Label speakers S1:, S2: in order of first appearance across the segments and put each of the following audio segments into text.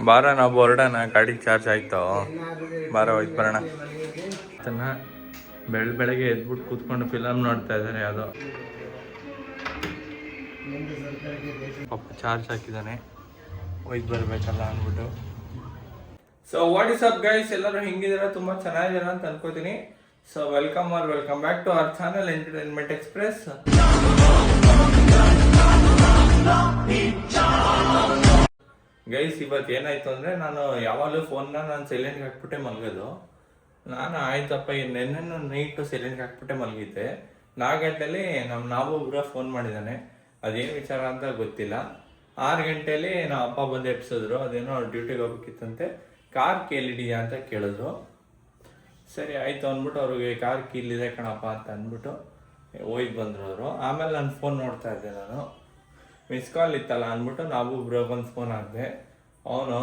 S1: ಬಾರ ನಾವು ಹೊರಡೋಣ, ಗಾಡಿ ಚಾರ್ಜ್ ಆಯ್ತು. ಬಾರ ಹೋಯ್ತು ಬರೋಣ. ಅದನ್ನು ಬೆಳಗ್ಗೆ ಎದ್ಬಿಟ್ಟು ಕೂತ್ಕೊಂಡು ಫಿಲಮ್ ನೋಡ್ತಾ ಇದ್ದಾರೆ. ಯಾವುದೋ ಪಾಪ ಚಾರ್ಜ್ ಹಾಕಿದ್ದಾನೆ, ಹೋಯ್ತು ಬರಬೇಕಲ್ಲ ಅಂದ್ಬಿಟ್ಟು. So what is up guys, ಎಲ್ಲರೂ ಹೆಂಗಿದ್ದೀರಾ? ತುಂಬ ಚೆನ್ನಾಗಿದ್ದೀರಾ ಅಂತ ಅನ್ಕೋತೀನಿ. So welcome back to our channel Entertainment Express. Guys ಇವತ್ತು ಏನಾಯ್ತು ಅಂದರೆ, ನಾನು ಯಾವಾಗಲೂ ಫೋನ್ನ ನಾನು ಸೈಲೆಂಟ್ಗೆ ಹಾಕ್ಬಿಟ್ಟೆ ಮಲಗೋದು. ನಾನು ಆಯ್ತಪ್ಪ ನೆನ್ನೆ ನೈಟು ಸೈಲೆಂಟ್ಗೆ ಹಾಕ್ಬಿಟ್ಟೆ ಮಲಗಿದ್ದೆ. 4 ಗಂಟೆಯಲ್ಲಿ ನಾವು ಒಬ್ಬರ ಫೋನ್ ಮಾಡಿದ್ದಾನೆ. ಅದೇನು ವಿಚಾರ ಅಂತ ಗೊತ್ತಿಲ್ಲ. 6 ಗಂಟೆಯಲ್ಲಿ ನಮ್ಮ ಅಪ್ಪ ಬಂದು ಎಬ್ಸಿದ್ರು. ಅದೇನೋ ಅವ್ರು ಡ್ಯೂಟಿಗೆ ಹೋಗ್ಬೇಕಿತ್ತಂತೆ. ಕಾರ್ ಕೇಳಿದೆಯಾ ಅಂತ ಕೇಳಿದ್ರು. ಸರಿ ಆಯಿತು ಅಂದ್ಬಿಟ್ಟು ಅವ್ರಿಗೆ ಕಾರ್ ಕೀಲಿದೆ ಕಣಪ್ಪ ಅಂತ ಅಂದ್ಬಿಟ್ಟು ಹೋಯ್ತು ಬಂದರು ಅವರು. ಆಮೇಲೆ ನಾನು ಫೋನ್ ನೋಡ್ತಾ ಇದ್ದೆ, ನಾನು ಮಿಸ್ ಕಾಲ್ ಇತ್ತಲ್ಲ ಅಂದ್ಬಿಟ್ಟು ನಾವು ಬ್ರೋಗೆ ಒಂದು ಫೋನ್ ಹಾಕಿದೆ. ಅವನು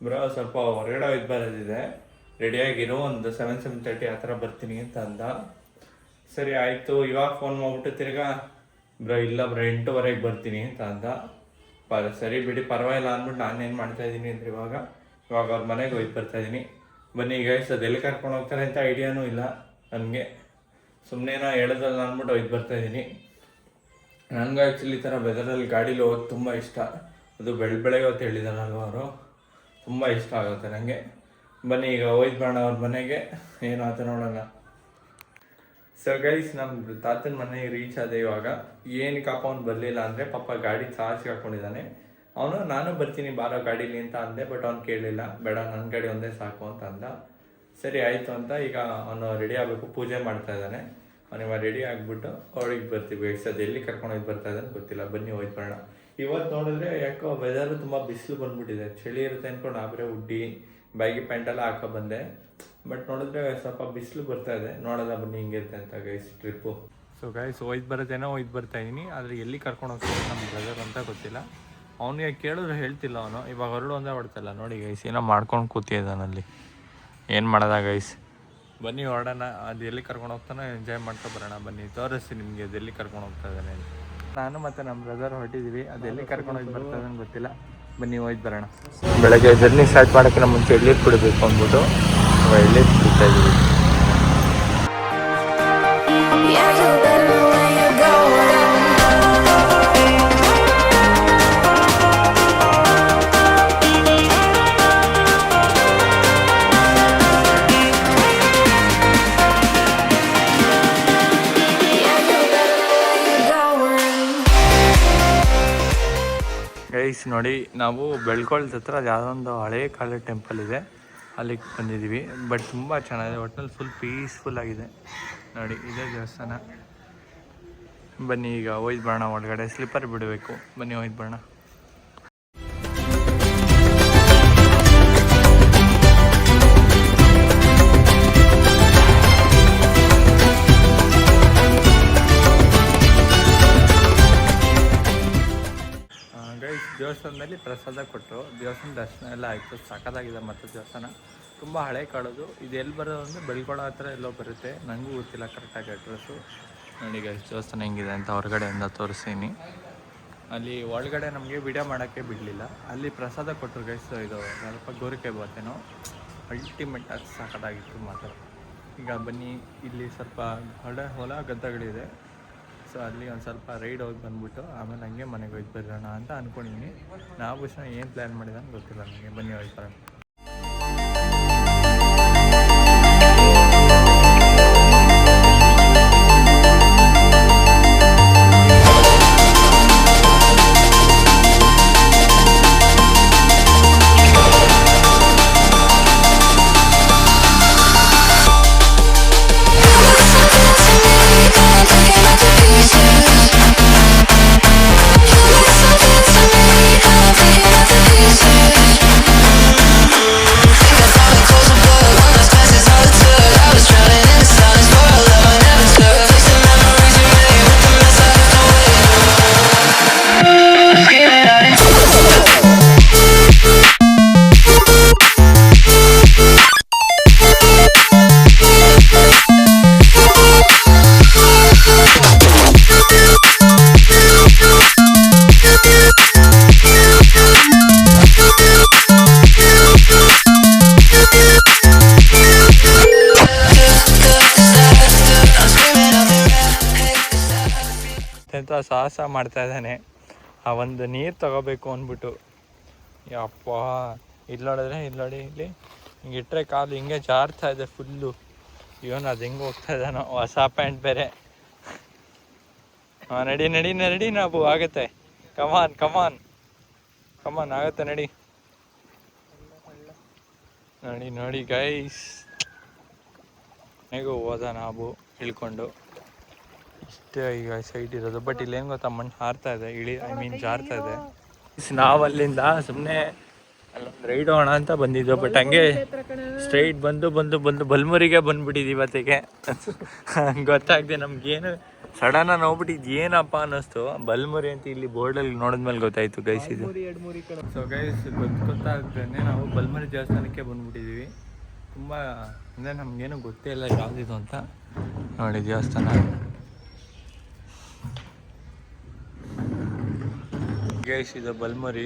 S1: ಬ್ರೋ ಸ್ವಲ್ಪ ಹೊರಗಡೆ ಹೋಯ್ತು ಬರೋದಿದೆ, ರೆಡಿಯಾಗಿರೋ, ಒಂದು 7-7:30 ಆ ಥರ ಬರ್ತೀನಿ ಅಂತ ಅಂದ. ಸರಿ ಆಯಿತು. ಇವಾಗ ಫೋನ್ ಮಾಡ್ಬಿಟ್ಟು ತಿರ್ಗಾ ಬ್ರೋ ಇಲ್ಲ ಬ್ರೋ 8:15 ಬರ್ತೀನಿ ಅಂತ ಅಂದ. ಸರಿ ಬಿಡಿ ಪರವಾಗಿಲ್ಲ ಅಂದ್ಬಿಟ್ಟು ನಾನೇನು ಮಾಡ್ತಾಯಿದ್ದೀನಿ ಅಂದರೆ ಇವಾಗ ಅವ್ರ ಮನೆಗೆ ಹೋಯ್ತು ಬರ್ತಾಯಿದ್ದೀನಿ. ಬನ್ನಿ ಗೈಸ್, ಅದು ಎಲ್ಲಿ ಕರ್ಕೊಂಡು ಹೋಗ್ತಾರೆ ಅಂತ ಐಡಿಯಾನೂ ಇಲ್ಲ ನನಗೆ. ಸುಮ್ಮನೆ ಹೇಳೋದಲ್ಲ ಅಂದ್ಬಿಟ್ಟು ಹೋಯ್ತು ಬರ್ತಾಯಿದ್ದೀನಿ. ನನಗೆ ಆ್ಯಕ್ಚುಲಿ ಈ ಥರ ವೆದರಲ್ಲಿ ಗಾಡೀಲಿ ಹೋಗೋದು ತುಂಬ ಇಷ್ಟ. ಅದು ಬೆಳಗ್ಗೆ ಹೊತ್ತು ಹೇಳಿದಾರಲ್ವ ಅವರು, ತುಂಬ ಇಷ್ಟ ಆಗುತ್ತೆ ನನಗೆ. ಬನ್ನಿ ಈಗ ಹೋಯ್ತು ಬರೋಣ ಅವ್ರ ಮನೆಗೆ, ಏನು ಆತ ನೋಡೋಣ. ಸೊ ಗೈಸ್, ನಮ್ಮ ತಾತನ ಮನೆಗೆ ರೀಚ್ ಆದ. ಇವಾಗ ಏನಕ್ಕಪ್ಪ ಅವ್ನು ಬರಲಿಲ್ಲ ಅಂದರೆ, ಪಾಪ ಗಾಡಿ ಚಾರ್ಜ್ಗೆ ಹಾಕ್ಕೊಂಡಿದ್ದಾನೆ. ನಾನು ಬರ್ತೀನಿ ಬಾರೋ ಗಾಡೀಲಿ ಅಂತ ಅಂದೆ. ಬಟ್ ಅವ್ನು ಕೇಳಲಿಲ್ಲ, ಬೇಡ ನನ್ನ ಗಾಡಿ ಒಂದೇ ಸಾಕು ಅಂತ ಅಂದ. ಸರಿ ಆಯಿತು ಅಂತ ಈಗ ಅವನು ರೆಡಿ ಆಗಬೇಕು, ಪೂಜೆ ಮಾಡ್ತಾ ಇದ್ದಾನೆ. ಅವನಿವಾಗ ರೆಡಿ ಆಗಿಬಿಟ್ಟು ಅವ್ರಿಗೆ ಬರ್ತೀವಿ. ಅದು ಎಲ್ಲಿ ಕರ್ಕೊಂಡು ಹೋಗಿ ಬರ್ತಾ ಇದ್ದಾನೆ ಗೊತ್ತಿಲ್ಲ. ಬನ್ನಿ ಹೋಯ್ತು ಬರೋಣ. ಇವತ್ತು ನೋಡಿದ್ರೆ ಯಾಕೋ ವೆದರು ತುಂಬ ಬಿಸಿಲು ಬಂದ್ಬಿಟ್ಟಿದೆ. ಚಳಿ ಇರುತ್ತೆ ಅಂದ್ಕೊಂಡು ಆಬ್ರೆ ಉಡ್ಡಿ ಬ್ಯಾಗಿ ಪ್ಯಾಂಟೆಲ್ಲ ಹಾಕೋ ಬಂದೆ. ಬಟ್ ನೋಡಿದ್ರೆ ಸ್ವಲ್ಪ ಬಿಸಿಲು ಬರ್ತಾ ಇದೆ. ನೋಡೋದ ಬನ್ನಿ ಹಿಂಗಿರುತ್ತೆ ಅಂತ ಗೈಸ್ ಟ್ರಿಪ್ಪು. ಸೊ ಗೈಸ್ ಹೋಯ್ತು ಬರೋದೇನೋ ಹೋಯ್ತು ಬರ್ತಾಯಿದ್ದೀನಿ. ಆದರೆ ಎಲ್ಲಿ ಕರ್ಕೊಂಡು ಹೋಗ್ತಾರೆ ನಮ್ಮ ಬ್ರದರ್ ಅಂತ ಗೊತ್ತಿಲ್ಲ. ಅವನಿಗೆ ಕೇಳಿದ್ರೆ ಹೇಳ್ತಿಲ್ಲ ಅವನು. ಇವಾಗ ಹೊರಡು ಒಂದೇ ಹೊಡ್ತಲ್ಲ. ನೋಡಿ ಗೈಸ್, ಏನೋ ಮಾಡ್ಕೊಂಡು ಕೂತಿದ್ದಾನಲ್ಲಿ. ಏನು ಮಾಡೋದ ಗೈಸ್, ಬನ್ನಿ ಹೊರಡೋಣ. ಅದು ಎಲ್ಲಿ ಕರ್ಕೊಂಡು ಹೋಗ್ತಾನೋ ಎಂಜಾಯ್ ಮಾಡ್ಕೊ ಬರೋಣ. ಬನ್ನಿ ತೋರಿಸ್ತೀನಿ ನಿಮಗೆ ಅದು ಎಲ್ಲಿ ಕರ್ಕೊಂಡು ಹೋಗ್ತಾ ಇದ್ದಾನೆ. ನಾನು ಮತ್ತು ನಮ್ಮ ಬ್ರದರ್ ಹೊರಟಿದ್ದೀವಿ. ಅದು ಎಲ್ಲಿ ಕರ್ಕೊಂಡು ಹೋಗಿ ಬರ್ತಾ ಇದ್ದಾನೆ ಗೊತ್ತಿಲ್ಲ. ಬನ್ನಿ ಹೋಯ್ತು ಬರೋಣ. ಬೆಳಗ್ಗೆ ಜರ್ನಿ ಸ್ಟಾರ್ಟ್ ಮಾಡೋಕ್ಕಿಂತ ಮುಂಚೆ ಎಳ್ನೀರು ಕುಡಿಬೇಕು ಅಂದ್ಬಿಟ್ಟು ಎಳ್ನೀರು ಕುಡಿತಾ ಇದ್ದೀವಿ. ಗೈಸ್ ನೋಡಿ, ನಾವು ಬೆಳ್ಕೊಳದ ಹತ್ರ ಯಾವುದೋ ಒಂದು ಹಳೇ ಕಾಲದ ಟೆಂಪಲ್ ಇದೆ, ಅಲ್ಲಿಗೆ ಬಂದಿದ್ದೀವಿ. ಬಟ್ ತುಂಬ ಚೆನ್ನಾಗಿದೆ, ಒಟ್ಟಿನಲ್ಲಿ ಫುಲ್ ಪೀಸ್ಫುಲ್ ಆಗಿದೆ. ನೋಡಿ ಇದೇ ದೇವಸ್ಥಾನ. ಬನ್ನಿ ಈಗ ಹೋಯ್ತು ಬರೋಣ. ಒಳಗಡೆ ಸ್ಲಿಪ್ಪರ್ ಬಿಡಬೇಕು. ಬನ್ನಿ ಹೋಯ್ತು ಬರೋಣ. ದೇವಸ್ಥಾನದಲ್ಲಿ ಪ್ರಸಾದ ಕೊಟ್ಟರು. ದೇವಸ್ಥಾನ ದರ್ಶನ ಎಲ್ಲ ಆಯಿತು, ಸಖತ್ತಾಗಿದೆ. ಮತ್ತು ದೇವಸ್ಥಾನ ತುಂಬ ಹಳೆ ಕಾಳೋದು. ಇದು ಎಲ್ಲಿ ಬರೋದು ಅಂದರೆ ಬೆಳ್ಕೊಳ ಹತ್ರ ಎಲ್ಲೋ ಬರುತ್ತೆ, ನನಗೂ ಗೊತ್ತಿಲ್ಲ ಕರೆಕ್ಟಾಗಿ ಅಡ್ರೆಸ್ಸು. ನೋಡಿ ಗೈಸ್ ದೇವಸ್ಥಾನ ಹೆಂಗಿದೆ ಅಂತ ಹೊರಗಡೆಯಿಂದ ತೋರಿಸ್ತೀನಿ. ಅಲ್ಲಿ ಒಳಗಡೆ ನಮಗೆ ವಿಡಿಯೋ ಮಾಡೋಕ್ಕೆ ಬಿಡಲಿಲ್ಲ. ಅಲ್ಲಿ ಪ್ರಸಾದ ಕೊಟ್ಟರು ಗೈಸ್. ಇದು ಸ್ವಲ್ಪ ಗೋರಿಕಾಯಿ ಬಾತೇನೋ ಅಲ್ಟಿಮೇಟ್, ಅದು ಸಖತ್ತಾಗಿತ್ತು ಮಾತ್ರ. ಈಗ ಬನ್ನಿ, ಇಲ್ಲಿ ಸ್ವಲ್ಪ ಹೊಲ ಗದ್ದೆಗಳಿದೆ. ಸೊ ಅಲ್ಲಿ ಒಂದು ಸ್ವಲ್ಪ ರೈಡ್ ಹೋಗಿ ಬಂದುಬಿಟ್ಟು ಆಮೇಲೆ ಹಂಗೆ ಮನೆಗೆ ಹೋಗಿ ಬರೋಣ ಅಂತ ಅಂದ್ಕೊಂಡಿದ್ದೀನಿ. ನಾವು ಏನು ಪ್ಲ್ಯಾನ್ ಮಾಡಿದಾನೆ ಗೊತ್ತಿಲ್ಲ ನನಗೆ. ಬನ್ನಿ ಹೋಗಿ ಬರೋಣ. ಸಾಹಸ ಮಾಡ್ತಾ ಇದ್ದಾನೆ. ಆ ಒಂದು ನೀರು ತಗೋಬೇಕು ಅಂದ್ಬಿಟ್ಟು. ಯಪ್ಪ ಇಲ್ಲಿ ನೋಡಿದ್ರೆ ಇಲ್ಲಿ ಹಿಂಗೆ ಇಟ್ಟರೆ ಕಾಲು ಹಿಂಗೆ ಜಾರ್ತಾ ಇದೆ ಫುಲ್ಲು. ಇವನು ಅದು ಹೆಂಗೆ ಹೋಗ್ತಾ ಇದ್ದಾನೋ, ಹೊಸ ಪ್ಯಾಂಟ್ ಬೇರೆ. ಹಾಂ ನಡಿ ನಾವು ಆಗುತ್ತೆ. ಕಮಾನ್ ಆಗುತ್ತೆ ನಡಿ. ನೋಡಿ ಗೈಸ್, ಹೇಗೋ ಹೋದ ನಾವು ಇಳ್ಕೊಂಡು. ಇಷ್ಟೇ ಈಗ ಸೈಟ್ ಇರೋದು. ಬಟ್ ಇಲ್ಲಿ ಏನು ಗೊತ್ತಾ, ಮಣ್ಣು ಹಾರ್ತಾ ಇದೆ, ಜಾರ್ತಾ ಇದೆ. ನಾವು ಅಲ್ಲಿಂದ ಸುಮ್ಮನೆ ಅಲ್ಲೊಂದು ರೈಡ್ ಹೋಗೋಣ ಅಂತ ಬಂದಿದ್ದು. ಬಟ್ ಹಂಗೆ ಸ್ಟ್ರೈಟ್ ಬಂದು ಬಲ್ಮುರಿಗೆ ಬಂದ್ಬಿಟ್ಟಿದ್ದು ಇವತ್ತಿಗೆ. ಗೊತ್ತಾಗ್ದೆ ನಮ್ಗೇನು ಸಡನ್ನಾಗಿ ನೋಡ್ಬಿಟ್ಟಿದ್ದು ಏನಪ್ಪ ಅನ್ನಿಸ್ತು. ಬಲ್ಮುರಿ ಅಂತ ಇಲ್ಲಿ ಬೋರ್ಡಲ್ಲಿ ನೋಡಿದ್ಮೇಲೆ ಗೊತ್ತಾಯ್ತು ಗೈಸ್ ಇದು. ಸೊ ಗೈಸ್ ಗೊತ್ತಾಗ್ತೇನೆ ನಾವು ಬಲ್ಮುರಿ ದೇವಸ್ಥಾನಕ್ಕೆ ಬಂದ್ಬಿಟ್ಟಿದ್ದೀವಿ. ತುಂಬ ಅಂದರೆ ನಮಗೇನು ಗೊತ್ತೇ ಇಲ್ಲ ಯಾವುದಿದು ಅಂತ. ನೋಡಿ ದೇವಸ್ಥಾನ ಗೈಸ್, ಇದು ಬಲ್ಮುರಿ.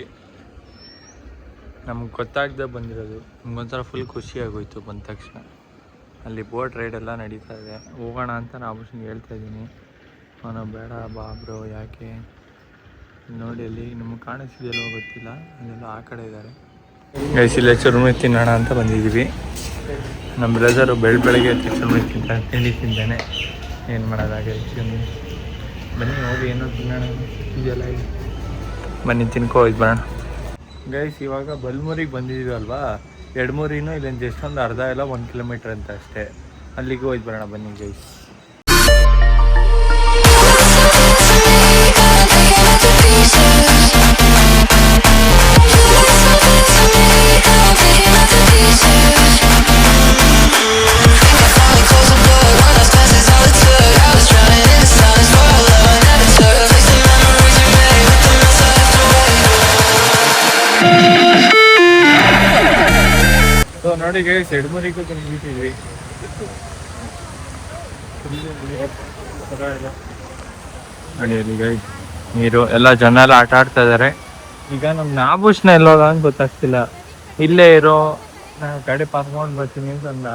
S1: ನಮ್ಗೆ ಗೊತ್ತಾಗದೆ ಬಂದಿರೋದು. ನಮ್ಗೊಂಥರ ಫುಲ್ ಖುಷಿಯಾಗೋಯ್ತು ಬಂದ ತಕ್ಷಣ. ಅಲ್ಲಿ ಬೋಟ್ ರೈಡ್ ಎಲ್ಲ ನಡೀತಾ ಇದೆ. ಹೋಗೋಣ ಅಂತ ನಾನು ಹೇಳ್ತಾ ಇದ್ದೀನಿ. ಅವನು ಬೇಡ ಬಾ ಬ್ರೋ, ಯಾಕೆ ನೋಡಿ ಅಲ್ಲಿ ನಿಮ್ಗೆ ಕಾಣಿಸ್ತಿದೆಯಲ್ಲೋ ಗೊತ್ತಿಲ್ಲ, ಅದೆಲ್ಲ ಆ ಕಡೆ ಇದ್ದಾರೆ ಗೈಸ್. ಇಲ್ಲೇ ಚುರುಮುರಿ ತಿನ್ನೋಣ ಅಂತ ಬಂದಿದ್ದೀವಿ. ನಮ್ಮ ಬ್ರದರು ಬೆಳಗ್ಗೆ ಚುರುಮುರಿ ತಿಂಡಿ ತಿಂದಾನೆ. ಏನು ಮಾಡೋದಾಗೈತೆ, ಬನ್ನಿ ಹೋಗಿ ಏನೋ ತಿನ್ನೋಣ. ಇದೆಲ್ಲ ಬನ್ನಿ ತಿನ್ಕೋ ಹೋಯ್ತು ಬರೋಣ ಗೈಸ್. ಇವಾಗ ಬಲ್ಮುರಿಗೆ ಬಂದಿದ್ದೀವಿ ಅಲ್ವಾ, ಎಡಮೂರಿನೂ ಇಲ್ಲಿಂದ ಜಸ್ಟ್ ಒಂದು ಅರ್ಧ ಇಲ್ಲ 1 ಕಿಲೋಮೀಟ್ರ್ ಅಂತ ಅಷ್ಟೇ. ಅಲ್ಲಿಗೆ ಹೋಯ್ತು ಬರೋಣ ಬನ್ನಿ ಗೈಸ್. ನೋಡಿ ಗೈಸ್, ಎಡಮೂರಿಗೂ ಬಂದ್ಬಿಟ್ಟಿದ್ವಿ. ನೋಡಿ ಅಲ್ಲಿ ಗೈಸ್ ನೀರು ಎಲ್ಲ ಜನ ಎಲ್ಲ ಆಟ ಆಡ್ತಾ ಇದ್ದಾರೆ. ಈಗ ನಮ್ಮ ಆಭೂಷಣ ಎಲ್ಲೋದ ಅಂತ ಗೊತ್ತಾಗ್ತಿಲ್ಲ. ಇಲ್ಲೇ ಇರೋ ಗಾಡಿ ಪಾಸ್ ಮಾಡಿ ಬರ್ತೀನಿ ಅಂತಂದ.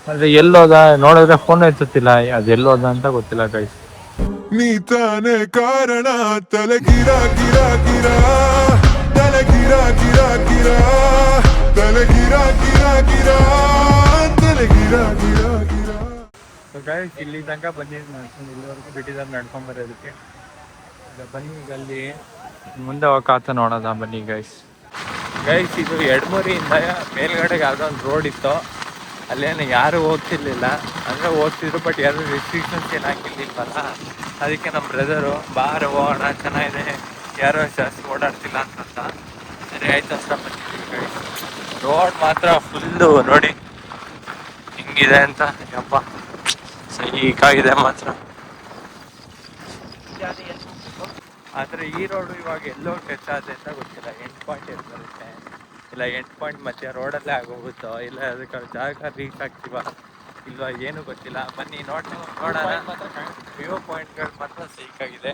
S1: ಆದ್ರೆ ಎಲ್ಲೋದ ನೋಡಿದ್ರೆ ಫೋನ್ ಎತ್ತುತ್ತಿಲ್ಲ. ಅದೆಲ್ಲೋದ ಅಂತ ಗೊತ್ತಿಲ್ಲ ಗೈಸ್.
S2: ನೀ ತಾನೇ ಕಾರಣ ತಲೆ ಗಿರಾ ಗಿರಾ ಗಿರಾ ತಲೆ ಗಿರಾ ಗಿರಾ ಗಿರಾ ತಲೆ ಗಿರಾ ಗಿರಾ ಗಿರಾ ತಲೆ ಗಿರಾ ಗಿರಾ ಗಿರಾ.
S1: ಗೈಸ್ ಇಲ್ಲಿ ತನಕ ಬಂದಿದ್ದು ಇಲ್ಲಿವರೆಗೂ ಬಿಟ್ಟಿದ್ದಾರೆ ನಡ್ಕೊಂಬರೋದಕ್ಕೆ. ಬನ್ನಿ ಈಗ ಅಲ್ಲಿ ಮುಂದೆ ಹೋಗಾತ ನೋಡೋದ ಬನ್ನಿ ಗೈಸ್. ಇದು ಎಡಮೂರಿಯಿಂದ ಮೇಲ್ಗಡೆಗೆ ಯಾವುದೋ ಒಂದು ರೋಡ್ ಇತ್ತು. ಅಲ್ಲೇನು ಯಾರು ಹೋಗ್ತಿರ್ಲಿಲ್ಲ, ಅಂದರೆ ಹೋಗ್ತಿದ್ರು ಬಟ್ ಯಾರು ರೆಸ್ಟ್ರಿಕ್ಷನ್ಸ್ ಏನು ಹಾಕಿರ್ಲಿಲ್ವಲ್ಲ. ಅದಕ್ಕೆ ನಮ್ಮ ಬ್ರದರು ಬಾರ ಹೋಗೋಣ ಚೆನ್ನಾಗಿದೆ, ಯಾರೋ ಜಾಸ್ತಿ ಓಡಾಡ್ತಿಲ್ಲ ಅಂತಂದ. ಸರಿ ಆಯ್ತು ಅಂತ ಬಂದಿದ್ದೀವಿ ಗೈಸ್. ರೋಡ್ ಮಾತ್ರ ಫುಲ್ಲು ನೋಡಿ ಹಿಂಗಿದೆ ಅಂತ. ಯಪ್ಪ ಸೈಕಾಗಿದೆ ಮಾತ್ರ. ಆದರೆ ಈ ರೋಡು ಇವಾಗ ಎಲ್ಲೋ ಟಚ್ ಆದ ಅಂತ ಗೊತ್ತಿಲ್ಲ. 8.8 ಬರುತ್ತೆ, ಇಲ್ಲ 8 ಮಧ್ಯ ರೋಡಲ್ಲೇ ಆಗೋಗುತ್ತೋ, ಇಲ್ಲ ಅದಕ್ಕೆ ಜಾಗ ರೀಚ್ ಆಗ್ತೀವ ಇಲ್ವಾ ಏನು ಗೊತ್ತಿಲ್ಲ. ಬನ್ನಿ ನೋಡೋಣ. ವ್ಯೂ ಪಾಯಿಂಟ್ಗಳು ಮಾತ್ರ ಸೈಕಾಗಿದೆ.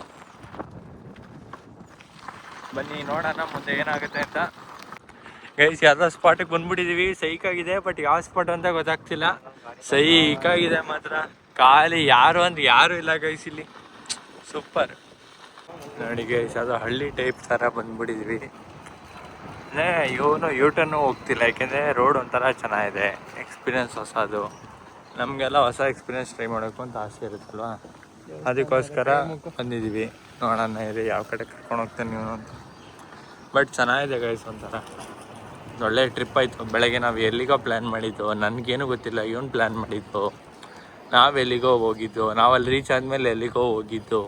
S1: ಬನ್ನಿ ನೋಡೋಣ ಮುಂದೆ ಏನಾಗುತ್ತೆ ಅಂತ. ಗೈಸ್ ಯಾವುದೋ ಸ್ಪಾಟಿಗೆ ಬಂದ್ಬಿಟ್ಟಿದ್ದೀವಿ. ಸೈಕಾಗಿದೆ ಬಟ್ ಯಾವ ಸ್ಪಾಟ್ ಅಂತ ಗೊತ್ತಾಗ್ತಿಲ್ಲ. ಸೈಕಾಗಿದೆ ಮಾತ್ರ. ಖಾಲಿ ಯಾರು ಅಂದ್ರೆ ಯಾರು ಇಲ್ಲ ಗೈಸ್ ಇಲ್ಲಿ. ಸೂಪರ್ ನೋಡಿ ಗೈಸ್, ಅದು ಹಳ್ಳಿ ಟೈಪ್ ಥರ ಬಂದ್ಬಿಟ್ಟಿದ್ವಿ. ಅಂದರೆ ಇವನು ಯೂಟರ್ನು ಹೋಗ್ತಿಲ್ಲ, ಯಾಕೆಂದರೆ ರೋಡ್ ಒಂಥರ ಚೆನ್ನಾಗಿದೆ. ಎಕ್ಸ್ಪೀರಿಯನ್ಸ್ ಹೊಸದು. ನಮಗೆಲ್ಲ ಹೊಸ ಎಕ್ಸ್ಪೀರಿಯನ್ಸ್ ಟ್ರೈ ಮಾಡೋಕ್ಕೂ ಅಂತ ಆಸೆ ಇರುತ್ತಲ್ವ, ಅದಕ್ಕೋಸ್ಕರ ಬಂದಿದ್ದೀವಿ. ನೋಡೋಣ ಇರಿ ಯಾವ ಕಡೆ ಕರ್ಕೊಂಡು ಹೋಗ್ತೇನೆ ನೀವು ಅಂತ. ಬಟ್ ಚೆನ್ನಾಗಿದೆ ಗೈಸ್, ಒಂಥರ ಒಳ್ಳೆ ಟ್ರಿಪ್ ಆಯಿತು. ಬೆಳಗ್ಗೆ ನಾವು ಎಲ್ಲಿಗೋ ಪ್ಲ್ಯಾನ್ ಮಾಡಿದ್ದು, ನನಗೇನು ಗೊತ್ತಿಲ್ಲ, ಇವನು ಪ್ಲ್ಯಾನ್ ಮಾಡಿದ್ದು. ನಾವು ಎಲ್ಲಿಗೋ ಹೋಗಿದ್ದು, ನಾವು ಅಲ್ಲಿ ರೀಚ್ ಆದಮೇಲೆ ಎಲ್ಲಿಗೋ ಹೋಗಿದ್ದು,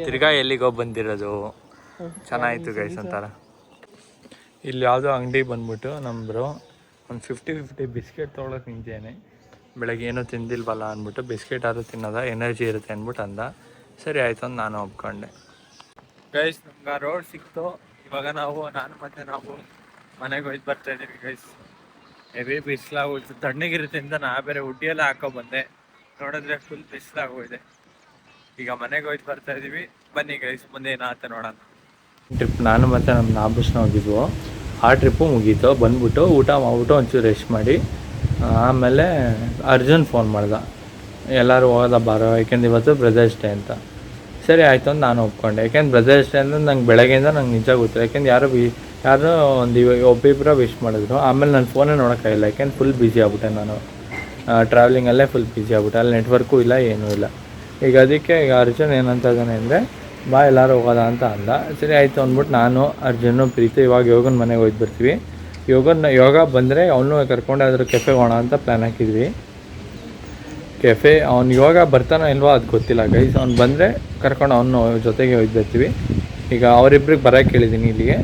S1: ತಿರ್ಗಾ ಎಲ್ಲಿಗೋ ಬಂದಿರೋದು. ಚೆನ್ನಾಗಿತ್ತು ಗೈಸ್ ಒಂಥರ. ಇಲ್ಲಿ ಯಾವುದೋ ಅಂಗಡಿ ಬಂದ್ಬಿಟ್ಟು ನಮ್ಮರು ಒಂದು 50-50 ಬಿಸ್ಕೆಟ್ ತೊಗೊಳಕ್ಕೆ ನಿಂತೇನೆ. ಬೆಳಗ್ಗೆ ಏನೂ ತಿಂದಿಲ್ವಲ್ಲ ಅಂದ್ಬಿಟ್ಟು ಬಿಸ್ಕೆಟ್ ಆದರೂ ತಿನ್ನೋದ, ಎನರ್ಜಿ ಇರುತ್ತೆ ಅಂದ್ಬಿಟ್ಟು ಅಂದ. ಸರಿ ಆಯಿತು ಅಂತ ನಾನು ಒಪ್ಕೊಂಡೆ ಗೈಸ್. ನಮ್ಗೆ ಆ ರೋಡ್ ಸಿಕ್ತು. ಇವಾಗ ನಾನು ಮತ್ತು ನಾವು ಮನೆಗೆ ಹೋಯ್ತು ಬರ್ತಾಯಿದ್ದೀವಿ ಗೈಸ್. ಹೆವಿ ಬಿಸಿಲಾಗೋಯ್ತು, ತಣ್ಣಗಿರುತ್ತೆ ಅಂತ ನಾ ಬೇರೆ ಉಡ್ಡಿಯೆಲ್ಲ ಹಾಕೋ ಬಂದೆ. ನೋಡಿದ್ರೆ ಫುಲ್ ಬಿಸಿಲಾಗೋಗಿದೆ. ಈಗ ಮನೆಗೆ ಹೋಯ್ತು ಬರ್ತಾಯಿದ್ದೀವಿ. ಬನ್ನಿ ಗೈಸ್ ಮುಂದೆ ಏನಾಗುತ್ತೆ ನೋಡೋಣ. ಟ್ರಿಪ್ ನಾನು ಮತ್ತು ನಮ್ಮ ಆಭೂಷಣ ಹೋಗಿದ್ವು. ಆ ಟ್ರಿಪ್ಪು ಮುಗೀತು. ಬಂದ್ಬಿಟ್ಟು ಊಟ ಮಾಡ್ಬಿಟ್ಟು ಒಂಚೂರು ರೆಸ್ಟ್ ಮಾಡಿ ಆಮೇಲೆ ಅರ್ಜುನ್ ಫೋನ್ ಮಾಡ್ದ, ಎಲ್ಲರೂ ಹೋಗೋದ ಬಾರೋ, ಯಾಕೆಂದ್ರೆ ಇವತ್ತು ಬ್ರದರ್ಸ್ ಡೇ ಅಂತ. ಸರಿ ಆಯಿತು ಅಂತ ನಾನು ಒಪ್ಕೊಂಡೆ. ಯಾಕೆಂದ್ರೆ ಬ್ರದರ್ಸ್ ಡೇ ಅಂದರೆ ನಂಗೆ ಬೆಳಗ್ಗೆಯಿಂದ ನಂಗೆ ನಿಜ ಗೊತ್ತಿಲ್ಲ. ಯಾಕೆಂದ್ರೆ ಯಾರೋ ಒಂದು ಒಬ್ಬಿಬ್ಬರು ವಿಶ್ ಮಾಡಿದ್ರು. ಆಮೇಲೆ ನನ್ನ ಫೋನೇ ನೋಡೋಕ್ಕಾಗಿಲ್ಲ, ಯಾಕೆಂದ್ರೆ ಫುಲ್ ಬ್ಯುಸಿ ಆಗ್ಬಿಟ್ಟೆ ನಾನು. ಟ್ರಾವೆಲಿಂಗಲ್ಲೇ ಫುಲ್ ಬ್ಯುಸಿ ಆಗ್ಬಿಟ್ಟೆ. ಅಲ್ಲಿ ನೆಟ್ವರ್ಕು ಇಲ್ಲ, ಏನೂ ಇಲ್ಲ. ಈಗ ಅದಕ್ಕೆ ಈಗ ಅರ್ಜುನ್ ಏನಂತ ಇದ್ದಾನೆ ಅಂದರೆ ಬಾ ಎಲ್ಲರೂ ಹೋಗೋದ ಅಂತ ಅಂದ. ಸರಿ ಆಯಿತು ಅಂದ್ಬಿಟ್ಟು ನಾನು, ಅರ್ಜುನು, ಪ್ರೀತಿ ಇವಾಗ ಯೋಗನ ಮನೆಗೆ ಹೋಯ್ತು ಬರ್ತೀವಿ. ಯೋಗ ಬಂದರೆ ಅವನು ಕರ್ಕೊಂಡು ಅದ್ರ ಕೆಫೆಗೆ ಹೋಗೋಣ ಅಂತ ಪ್ಲ್ಯಾನ್ ಹಾಕಿದ್ವಿ. ಕೆಫೆ ಅವ್ನು ಯೋಗ ಬರ್ತಾನೋ ಇಲ್ವೋ ಅದು ಗೊತ್ತಿಲ್ಲ ಗೈಸ್. ಅವ್ನು ಬಂದರೆ ಕರ್ಕೊಂಡು ಅವನು ಜೊತೆಗೆ ಹೋಯ್ತು ಬರ್ತೀವಿ. ಈಗ ಅವರಿಬ್ರಿಗೆ ಬರೋಕ್ಕೆ ಹೇಳಿದ್ದೀನಿ ಇಲ್ಲಿಗೆ.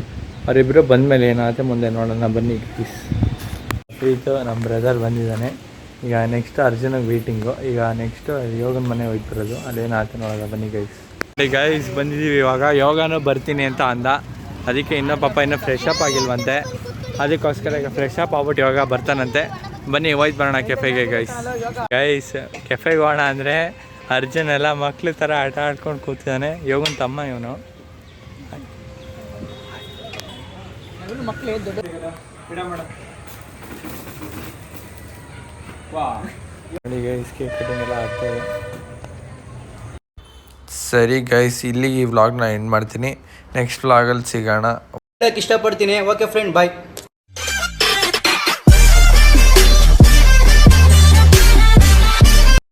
S1: ಅವರಿಬ್ಬರು ಬಂದಮೇಲೆ ಏನಾಗುತ್ತೆ ಮುಂದೆ ನೋಡೋಣ ಬನ್ನಿ ಗೈಸ್. ಪ್ರೀತು ನಮ್ಮ ಬ್ರದರ್ ಬಂದಿದ್ದಾನೆ. ಈಗ ನೆಕ್ಸ್ಟ್ ಅರ್ಜುನಿಗೆ ಮೀಟಿಂಗು. ಈಗ ನೆಕ್ಸ್ಟ್ ಯೋಗನ ಮನೆ ಹೋಯ್ತು ಬರೋದು. ಅಲ್ಲೇನಾಗುತ್ತೆ ನೋಡೋಣ ಬನ್ನಿ ಗೈಸ್. ಗೈಸ್ ಬಂದಿದ್ದೀವಿ. ಇವಾಗ ಯೋಗನೂ ಬರ್ತೀನಿ ಅಂತ ಅಂದ. ಅದಕ್ಕೆ ಇನ್ನೂ ಪಾಪ ಇನ್ನೂ ಫ್ರೆಶ್ ಅಪ್ ಆಗಿಲ್ವಂತೆ. ಅದಕ್ಕೋಸ್ಕರ ಈಗ ಫ್ರೆಶ್ ಅಪ್ ಆಗ್ಬಿಟ್ಟು ಯೋಗ ಬರ್ತಾನಂತೆ. ಬನ್ನಿ ಹೋಯ್ತು ಬರೋಣ ಕೆಫೆಗೆ ಗೈಸ್. ಕೆಫೆಗೆ ಹೋಗೋಣ ಅಂದರೆ ಅರ್ಜುನ್ ಎಲ್ಲ ಮಕ್ಳು ಥರ ಆಟ ಆಡ್ಕೊಂಡು ಕೂತಿದ್ದಾನೆ. ಯೋಗನ ತಮ್ಮ ಇವನು. ಸರಿ ಗೈಸ್, ಇಲ್ಲಿಗೆ ಈ ವ್ಲಾಗ್ನ ಎಂಡ್ ಮಾಡ್ತೀನಿ. ನೆಕ್ಸ್ಟ್ ವ್ಲಾಗಲ್ಲಿ ಸಿಗೋಣ.
S3: ಇಷ್ಟಪಡ್ತೀನಿ. ಓಕೆ ಫ್ರೆಂಡ್, ಬಾಯ್.